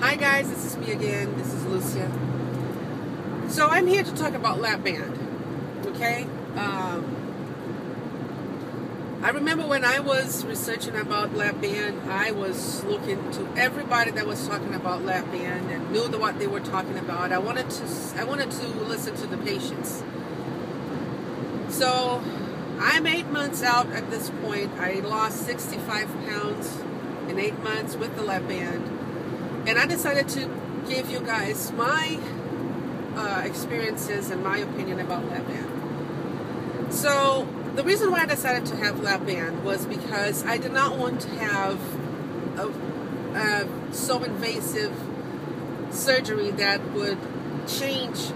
Hi guys, this is me again. This is Lucia. So I'm here to talk about Lapband. Okay? I remember when I was researching about Lapband, I was looking to everybody that was talking about Lapband and knew what they were talking about. I wanted to listen to the patients. So I'm 8 months out at this point. I lost 65 pounds in 8 months with the Lapband. And I decided to give you guys my experiences and my opinion about Lapband. So the reason why I decided to have Lapband was because I did not want to have a so invasive surgery that would change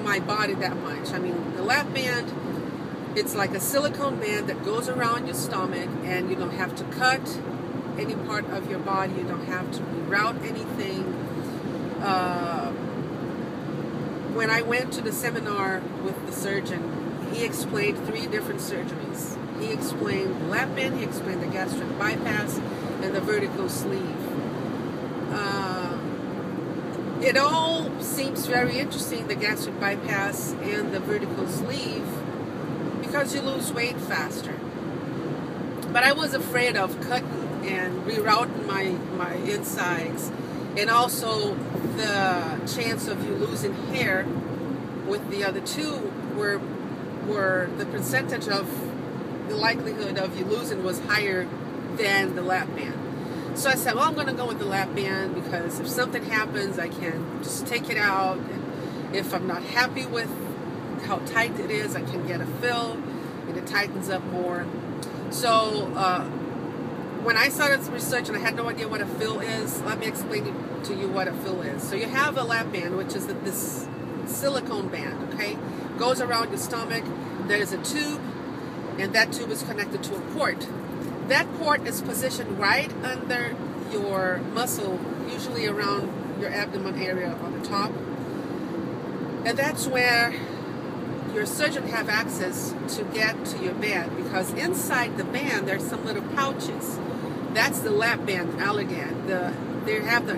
my body that much. I mean, the Lapband, it's like a silicone band that goes around your stomach, and you don't have to cut any part of your body. You don't have to reroute anything. When I went to the seminar with the surgeon, he explained 3 different surgeries. He explained the Lapband, he explained the gastric bypass, and the vertical sleeve. It all seems very interesting, the gastric bypass and the vertical sleeve, because you lose weight faster. But I was afraid of cutting and rerouting my insides, and also the chance of you losing hair with the other two were the percentage of the likelihood of you losing was higher than the Lapband. So I said, well, I'm going to go with the Lapband because if something happens, I can just take it out. And if I'm not happy with how tight it is, I can get a fill, and it tightens up more. So when I started researching, I had no idea what a fill is. Let me explain to you what a fill is. So you have a Lapband, which is this silicone band, okay? Goes around your stomach. There's a tube, and that tube is connected to a port. That port is positioned right under your muscle, usually around your abdomen area on the top. And that's where your surgeon have access to get to your band, because inside the band there's some little pouches. That's the Lapband Elegant. They have the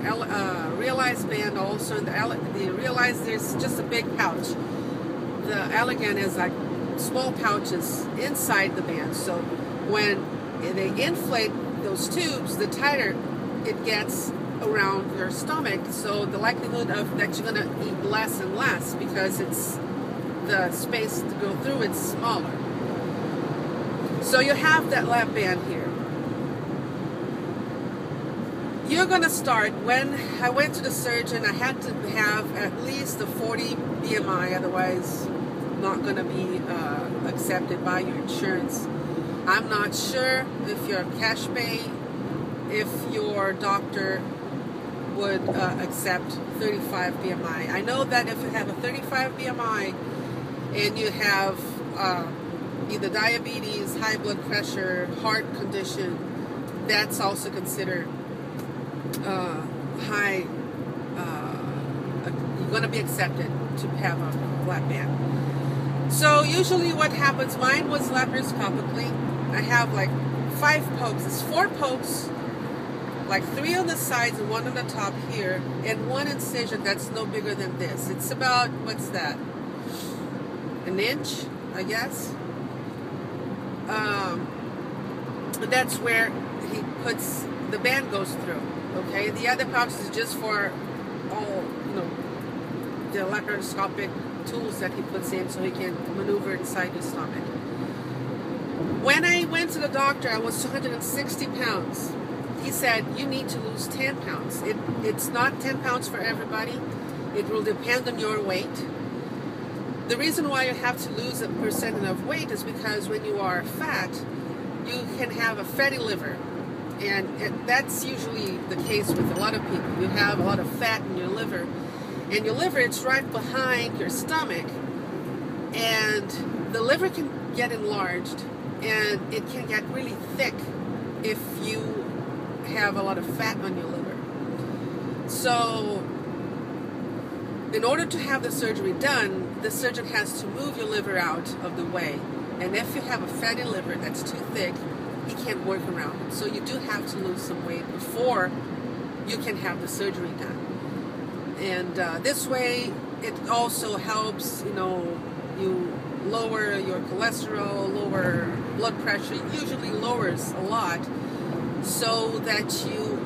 Realize band also, and the Realize, there's just a big pouch. The Elegant is like small pouches inside the band. So when they inflate those tubes, the tighter it gets around your stomach. So the likelihood of that you're gonna eat less and less, because it's the space to go through, it's smaller. So you have that Lapband here. You're gonna start, when I went to the surgeon, I had to have at least a 40 BMI, otherwise not gonna be accepted by your insurance. I'm not sure if you're cash pay, if your doctor would accept 35 BMI. I know that if you have a 35 BMI and you have either diabetes, high blood pressure, heart condition, that's also considered high. You're going to be accepted to have a Lapband. So usually what happens, mine was laparoscopically. I have like 5 pokes. It's 4 pokes, like 3 on the sides and 1 on the top here, and 1 incision that's no bigger than this. It's about, what's that, an inch, I guess. That's where he puts, the band goes through, okay? The other pouch is just for all, the laparoscopic tools that he puts in so he can maneuver inside your stomach. When I went to the doctor, I was 260 pounds. He said, you need to lose 10 pounds. It's not 10 pounds for everybody. It will depend on your weight. The reason why you have to lose a percent of weight is because when you are fat, you can have a fatty liver. And that's usually the case with a lot of people. You have a lot of fat in your liver. And your liver, it's right behind your stomach. And the liver can get enlarged, and it can get really thick if you have a lot of fat on your liver. So in order to have the surgery done, the surgeon has to move your liver out of the way. And if you have a fatty liver that's too thick, he can't work around it. So you do have to lose some weight before you can have the surgery done. And this way, it also helps, you lower your cholesterol, lower blood pressure. It usually lowers a lot, so that you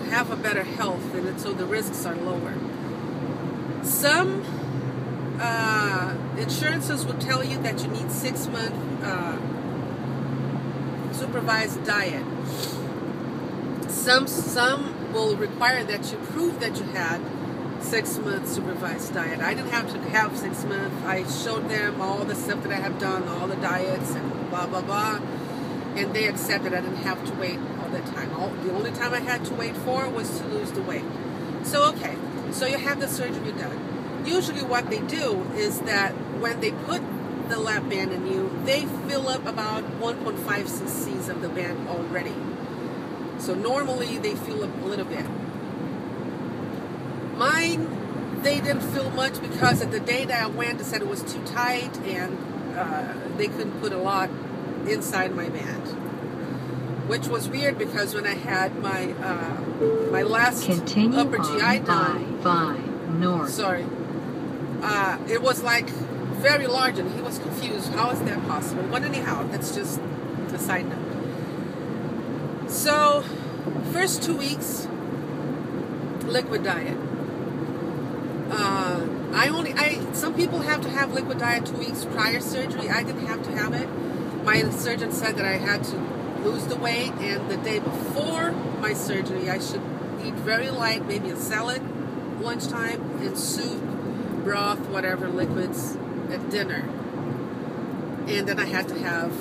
have a better health, and so the risks are lower. Some insurances will tell you that you need 6-month supervised diet. Some will require that you prove that you had 6-month supervised diet. I didn't have to have 6 months. I showed them all the stuff that I have done, all the diets and blah blah blah, and they accepted I didn't have to wait all the time. The only time I had to wait for was to lose the weight. So okay, so you have the surgery done. Usually what they do is that when they put the lap band in you, they fill up about 1.5 cc's of the band already. So normally they fill up a little bit. Mine, they didn't fill much because at the day that I went, they said it was too tight and they couldn't put a lot inside my band. Which was weird because when I had my my last upper GI done, north. Sorry, it was like very large, and he was confused. How is that possible? But anyhow, that's just a side note. So, first 2 weeks, liquid diet. Some people have to have liquid diet 2 weeks prior surgery. I didn't have to have it. My surgeon said that I had to lose the weight, and the day before my surgery, I should eat very light, maybe a salad lunchtime, and soup, broth, whatever liquids at dinner. And then I had to have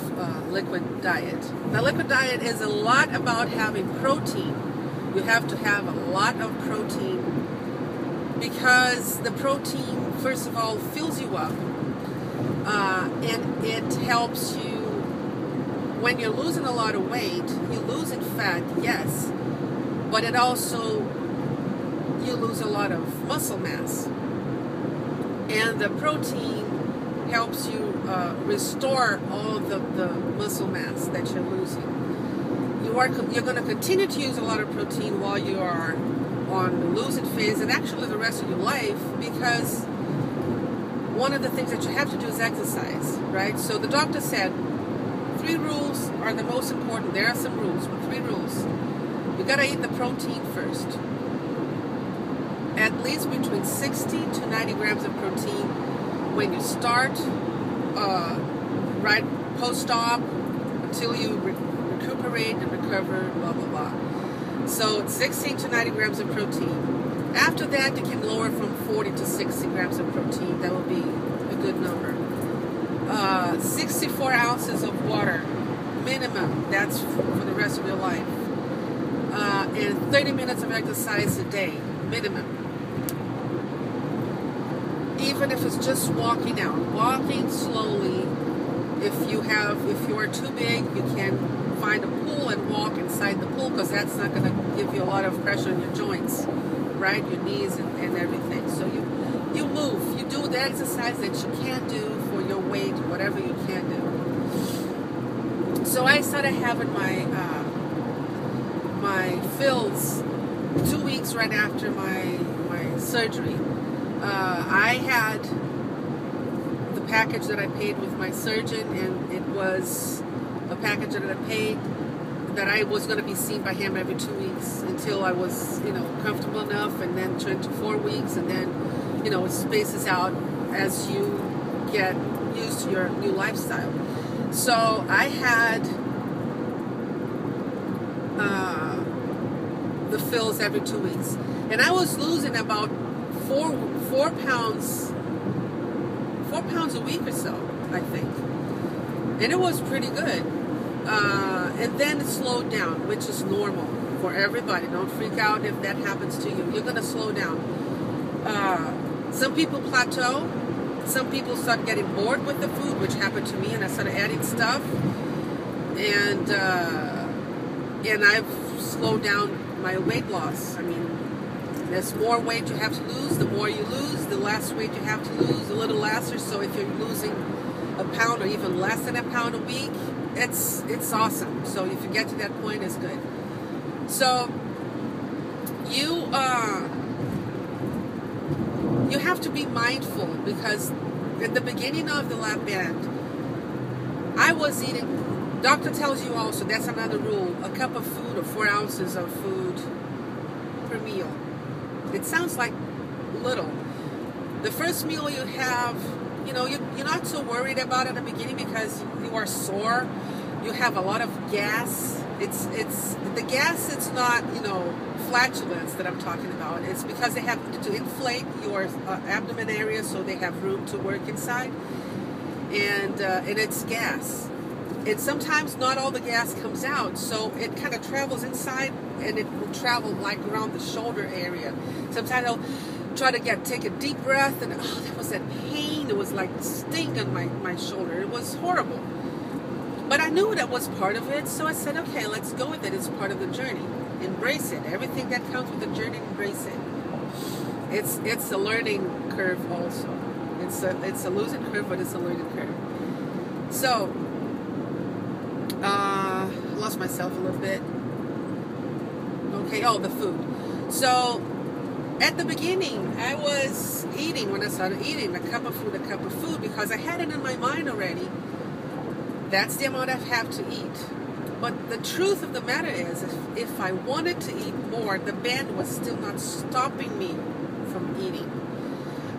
liquid diet. Now, liquid diet is a lot about having protein. You have to have a lot of protein because the protein, first of all, fills you up, and it helps you when you're losing a lot of weight. You're losing fat, yes, but it also, you lose a lot of muscle mass, and the protein helps you restore all the muscle mass that you're losing. You're going to continue to use a lot of protein while you are on the losing phase, and actually the rest of your life, because one of the things that you have to do is exercise, right? So the doctor said 3 rules are the most important. There are some rules, but 3 rules. You got to eat the protein first. At least between 60 to 90 grams of protein when you start, right post-op, until you recuperate and recover, blah, blah, blah. So 60 to 90 grams of protein. After that, you can lower from 40 to 60 grams of protein. That would be a good number. 64 ounces of water, minimum. That's for the rest of your life. And 30 minutes of exercise a day, minimum. Even if it's just walking out, walking slowly. If you are too big, you can find a pool and walk inside the pool, because that's not going to give you a lot of pressure on your joints, right? Your knees and everything. So you move, you do the exercise that you can do for your weight, whatever you can do. So I started having my fills 2 weeks right after my surgery. I had the package that I paid with my surgeon, and it was a package that I paid that I was going to be seen by him every 2 weeks until I was, comfortable enough, and then turned to 4 weeks, and then, it spaces out as you get used to your new lifestyle. So I had the fills every 2 weeks, and I was losing about 4 pounds a week or so, I think, and it was pretty good. And then it slowed down, which is normal for everybody. Don't freak out if that happens to you. You're gonna slow down. Some people plateau. Some people start getting bored with the food, which happened to me, and I started adding stuff, and I've slowed down my weight loss. I mean, there's more weight you have to lose. The more you lose, the less weight you have to lose, a little less. So if you're losing a pound or even less than a pound a week, it's awesome. So if you get to that point, it's good. So you have to be mindful, because at the beginning of the Lapband, I was eating. Doctor tells you also, that's another rule, a cup of food or 4 ounces of food per meal. It sounds like little. The first meal you have, you're not so worried about it in the beginning because you are sore. You have a lot of gas. It's the gas. It's not flatulence that I'm talking about. It's because they have to inflate your abdomen area so they have room to work inside, and it's gas. And sometimes not all the gas comes out, so it kind of travels inside, and it will travel like around the shoulder area. Sometimes I'll try to take a deep breath, and that was that pain. It was like sting on my shoulder. It was horrible. But I knew that was part of it, so I said, okay, let's go with it. It's part of the journey. Embrace it. Everything that comes with the journey, embrace it. It's a learning curve also. It's a losing curve, but it's a learning curve. So, lost myself a little bit. Okay, the food. So, at the beginning, I was eating, when I started eating, a cup of food, because I had it in my mind already. That's the amount I have to eat. But the truth of the matter is, if I wanted to eat more, the band was still not stopping me from eating.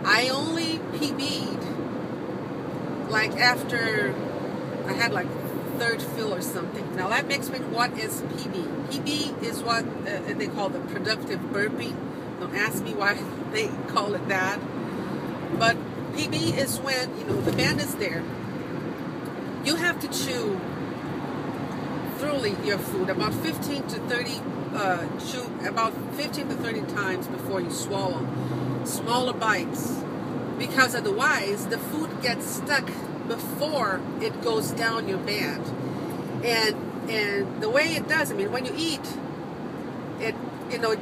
I only PB'd like after I had like third fill or something. Now that makes me, what is PB? PB is what they call the productive burping. Don't ask me why they call it that. But PB is when, the band is there. You have to chew thoroughly your food, about 15 to 30, chew about 15 to 30 times before you swallow. Smaller bites. Because otherwise, the food gets stuck before it goes down your band. And the way it does, when you eat, it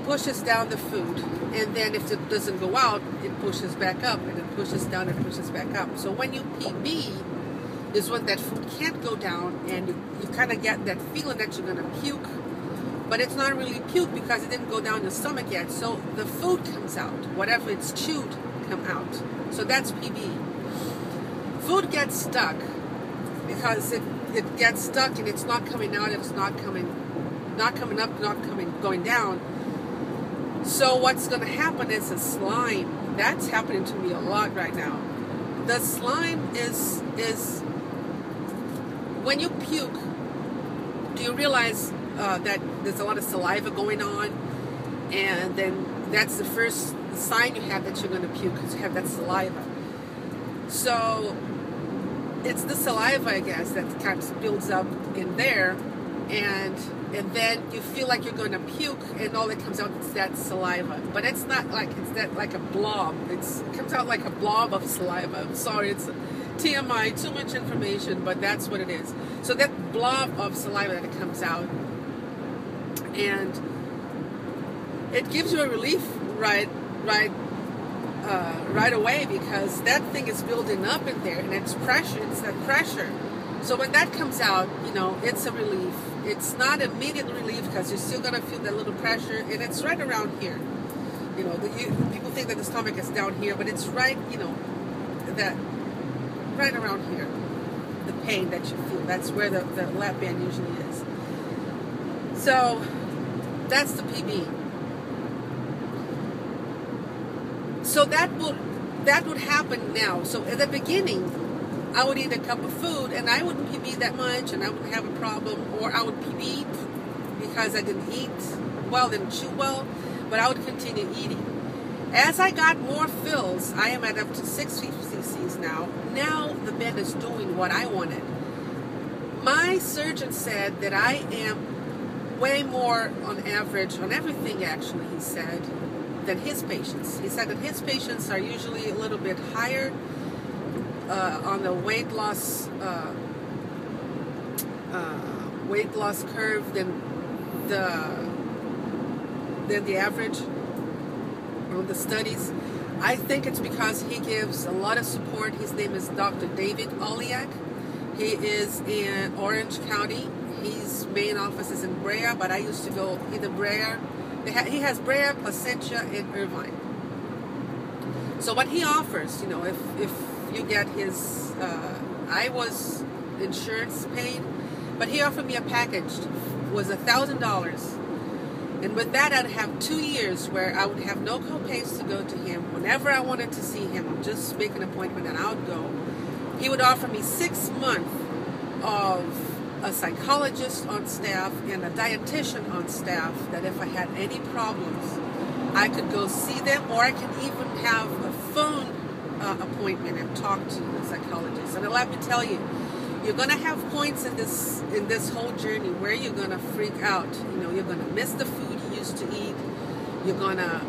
pushes down the food. And then if it doesn't go out, it pushes back up. And it pushes down and pushes back up. So when you PB, is when that food can't go down, and you kind of get that feeling that you're going to puke, but it's not really puke because it didn't go down your stomach yet. So the food comes out, whatever it's chewed come out. So that's PB. Food gets stuck because it gets stuck and it's not coming out. It's not coming up, going down. So what's going to happen is a slime. That's happening to me a lot right now. The slime is when you puke, do you realize that there's a lot of saliva going on? And then that's the first sign you have that you're going to puke, because you have that saliva. So it's the saliva, I guess, that kind of builds up in there, and then you feel like you're going to puke, and all that comes out is that saliva. But it's not like, it's that like a blob. It comes out like a blob of saliva. I'm sorry, it's TMI, too much information, but that's what it is. So that blob of saliva that it comes out, and it gives you a relief right away, because that thing is building up in there, and it's pressure. It's that pressure. So when that comes out, it's a relief. It's not immediate relief because you're still gonna feel that little pressure, and it's right around here. People think that the stomach is down here, but it's right, that right around here. The pain that you feel. That's where the lap band usually is. So that's the PB. So that would happen now. So at the beginning, I would eat a cup of food, and I wouldn't PB that much, and I wouldn't have a problem. Or I would PB because I didn't eat well, didn't chew well, but I would continue eating. As I got more fills, I am at up to 650 cc's now. Now the band is doing what I wanted. My surgeon said that I am way more on average, on everything actually, he said, than his patients. He said that his patients are usually a little bit higher on the weight loss curve than the average on the studies. I think it's because he gives a lot of support. His name is Dr. David Oliak. He is in Orange County. His main office is in Brea, but I used to go either Brea. He has Brea, Placentia, and Irvine. So what he offers, you know, if you get his, I was insurance paid, but he offered me a package, was $1,000. And with that, I'd have 2 years where I would have no co-pays to go to him. Whenever I wanted to see him, I'd just make an appointment and I would go. He would offer me 6 months of a psychologist on staff and a dietitian on staff, that if I had any problems, I could go see them, or I can even have a phone appointment and talk to the psychologist. And let me tell you, you're going to have points in this whole journey where you're going to freak out. You know, you're going to miss the food you used to eat. You're going to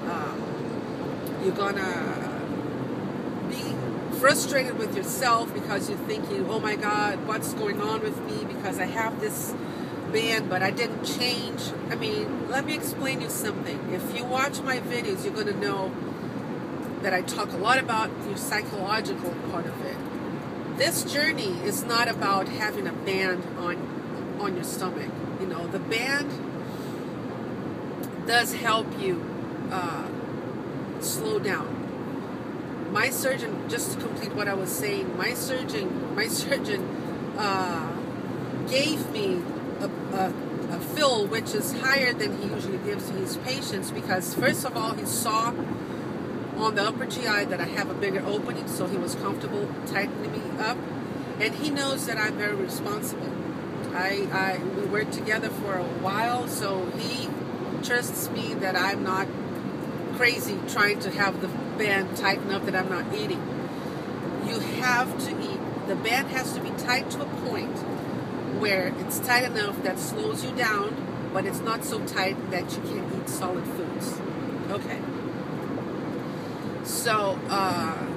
be frustrated with yourself because you're thinking, oh my God, what's going on with me, because I have this band but I didn't change. I mean, let me explain you something. If you watch my videos, you're going to know that I talk a lot about the psychological part of it. This journey is not about having a band on your stomach. You know, the band does help you slow down. My surgeon, just to complete what I was saying, my surgeon gave me a fill which is higher than he usually gives to his patients, because first of all, he saw on the upper GI that I have a bigger opening, so he was comfortable tightening me up, and he knows that I'm very responsible. We worked together for a while, so he trusts me that I'm not crazy trying to have the band tighten up, that I'm not eating. You have to eat. The band has to be tight to a point where it's tight enough that slows you down, but it's not so tight that you can't eat solid foods. Okay. So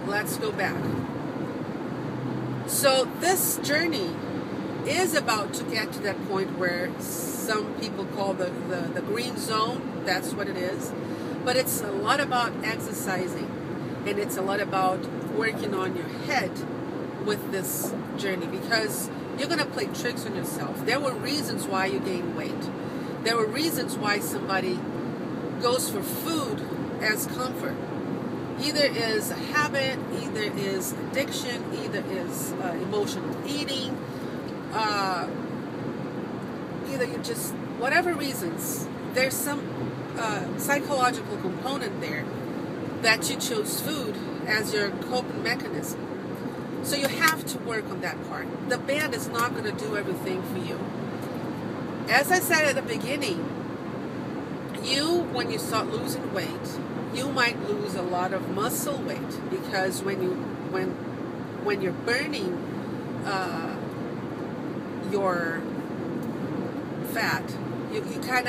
let's go back. So this journey is about to get to that point where some people call the green zone. That's what it is. But it's a lot about exercising, and it's a lot about working on your head with this journey, because you're going to play tricks on yourself. There were reasons why you gained weight. There were reasons why somebody goes for food as comfort. Either is a habit, either is addiction, either is emotional eating, either you just, whatever reasons, there's some psychological component there that you chose food as your coping mechanism. So you have to work on that part. The band is not going to do everything for you. As I said at the beginning, when you start losing weight, you might lose a lot of muscle weight, because when you're burning your fat, you kind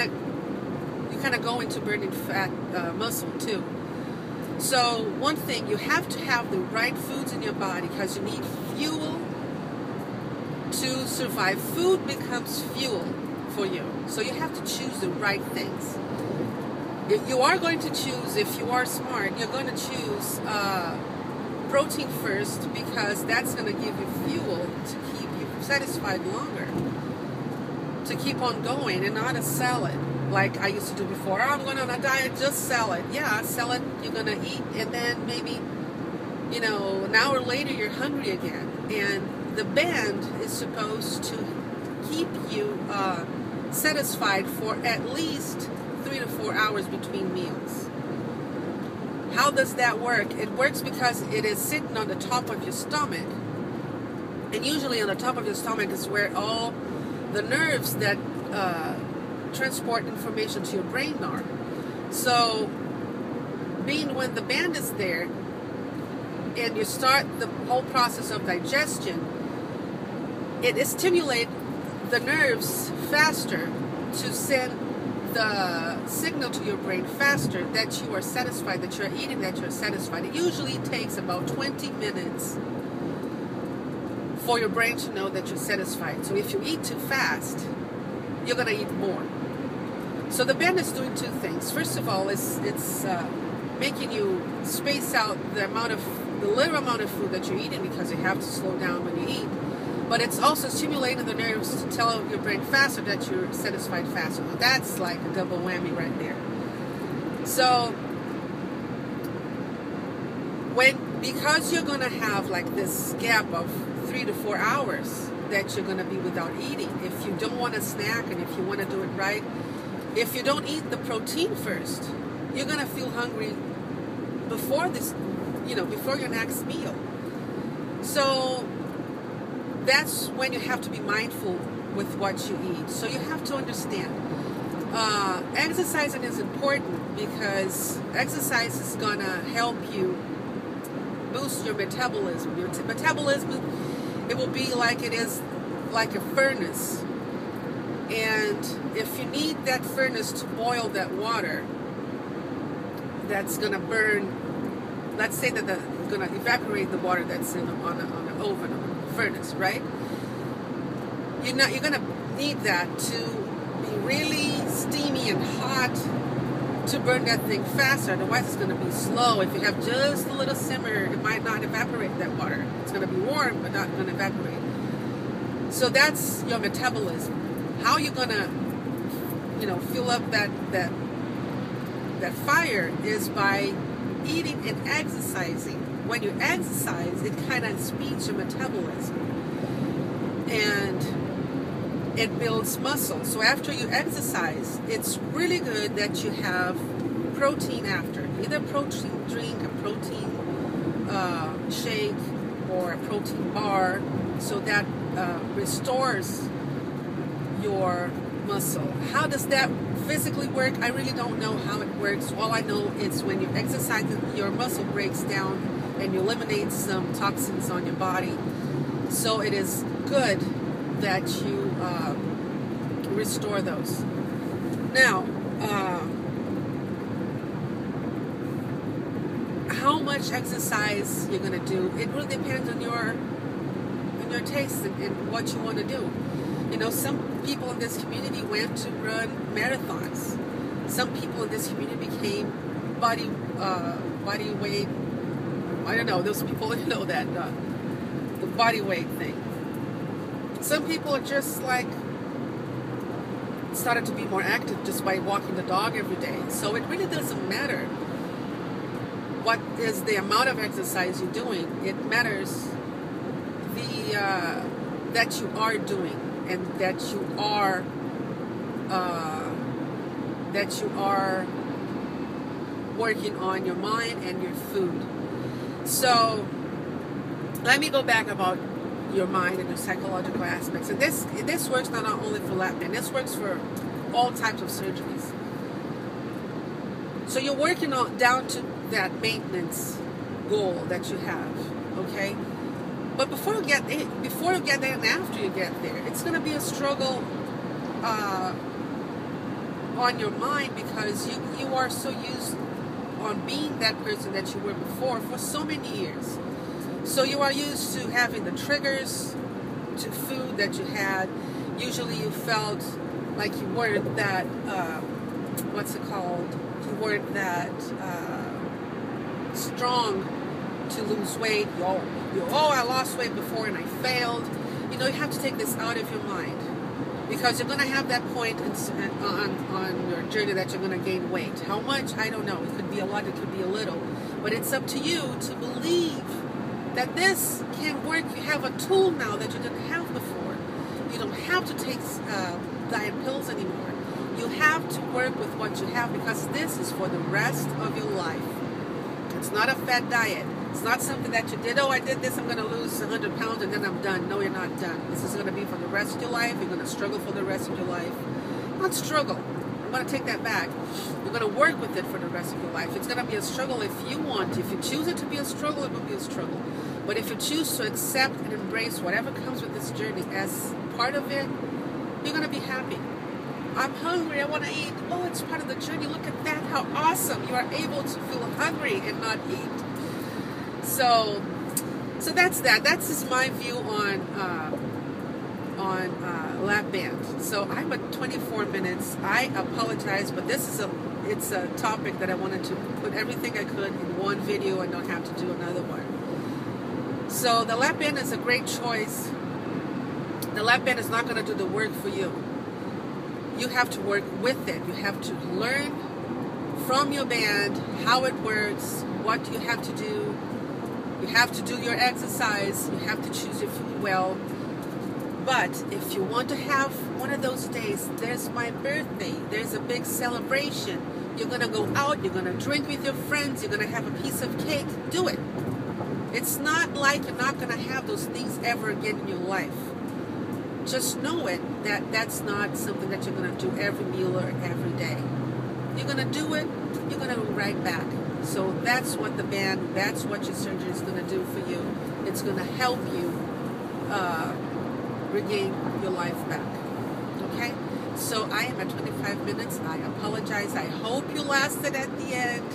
of go into burning fat muscle too. So one thing, you have to have the right foods in your body, because you need fuel to survive. Food becomes fuel for you. So you have to choose the right things. You are going to choose, if you are smart, you're going to choose protein first, because that's going to give you fuel to keep you satisfied longer, to keep on going, and not a salad like I used to do before. Oh, I'm going on a diet, just salad. Yeah, salad you're going to eat, and then maybe, an hour later you're hungry again. And the band is supposed to keep you satisfied for at least 3 to 4 hours between meals. How does that work? It works because it is sitting on the top of your stomach. And usually on the top of your stomach is where all the nerves that transport information to your brain are. So, when the band is there and you start the whole process of digestion, it stimulates the nerves faster to send the signal to your brain faster that you are satisfied, that you're eating, that you're satisfied. It usually takes about 20 minutes for your brain to know that you're satisfied. So if you eat too fast, you're going to eat more. So the band is doing two things. First of all, it's making you space out the little amount of food that you're eating, because you have to slow down when you eat. but it's also stimulating the nerves to tell your brain faster that you're satisfied faster. That's like a double whammy right there. So because you're going to have like this gap of 3 to 4 hours that you're going to be without eating, if you don't want to snack and if you want to do it right, if you don't eat the protein first, you're going to feel hungry before this, before your next meal. So that's when you have to be mindful with what you eat. So you have to understand, exercising is important because exercise is going to help you boost your metabolism. Your metabolism, it will be like it is like a furnace. And if you need that furnace to boil that water that's going to burn, let's say that it's going to evaporate the water that's on an oven, on a furnace, right? You're going to need that to be really steamy and hot to burn that thing faster. Otherwise it's going to be slow. If you have just a little simmer, it might not evaporate that water. It's going to be warm but not going to evaporate. So that's your metabolism. How you're going to fill up that fire is by eating and exercising. When you exercise, it kind of speeds your metabolism and it builds muscle. So after you exercise, it's really good that you have protein after. Either a protein drink, a protein shake, or a protein bar, so that restores your muscle. How does that physically work? I really don't know how it works. All I know is when you exercise, your muscle breaks down and you eliminate some toxins on your body. So it is good that you restore those. Now, how much exercise you're going to do, it really depends on your taste and what you want to do. Some people in this community went to run marathons. Some people in this community became body weight. I don't know. Those people that the body weight thing. Some people are just like started to be more active just by walking the dog every day. So it really doesn't matter what is the amount of exercise you're doing. It matters that you are doing, and that you are working on your mind and your food. So let me go back about your mind and your psychological aspects. And this works not only for Lapband, this works for all types of surgeries. So you're working on down to that maintenance goal that you have, okay? But before you get there and after you get there, it's going to be a struggle on your mind, because you are so used on being that person that you were before for so many years. So you are used to having the triggers to food that you had. Usually you felt like you weren't that, you weren't that strong to lose weight. I lost weight before and I failed. You have to take this out of your mind, because you're going to have that point on your journey that you're going to gain weight. How much? I don't know. It could be a lot, it could be a little. But it's up to you to believe that this can work. You have a tool now that you didn't have before. You don't have to take diet pills anymore. You have to work with what you have, because this is for the rest of your life. It's not a fat diet. It's not something that you did, I did this, I'm going to lose 100 pounds and then I'm done. No, you're not done. This is going to be for the rest of your life. You're going to struggle for the rest of your life. Not struggle. I'm going to take that back. You're going to work with it for the rest of your life. It's going to be a struggle if you want. If you choose it to be a struggle, it will be a struggle. But if you choose to accept and embrace whatever comes with this journey as part of it, you're going to be happy. I'm hungry, I want to eat. Oh, it's part of the journey. Look at that, how awesome. You are able to feel hungry and not eat. So that's that. That's just my view on Lapband. So I'm at 24 minutes. I apologize, but it's a topic that I wanted to put everything I could in one video and not have to do another one. So the Lapband is a great choice The Lapband is not going to do the work for you. You have to work with it. You have to learn from your band how it works, what you have to do. You have to do your exercise. You have to choose your food well. But if you want to have one of those days, there's my birthday, there's a big celebration, you're going to go out, you're going to drink with your friends, you're going to have a piece of cake, do it. It's not like you're not going to have those things ever again in your life. Just know it, that that's not something that you're going to do every meal or every day. You're going to do it, you're going to go right back. So that's what the band, that's what your surgery is going to do for you. It's going to help you regain your life back. Okay? So I am at 25 minutes. I apologize. I hope you lasted at the end.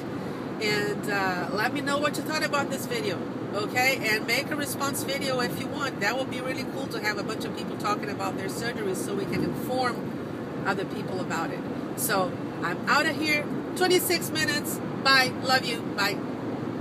And let me know what you thought about this video. Okay? And make a response video if you want. That would be really cool to have a bunch of people talking about their surgeries so we can inform other people about it. So I'm out of here. 26 minutes. Bye. Love you. Bye.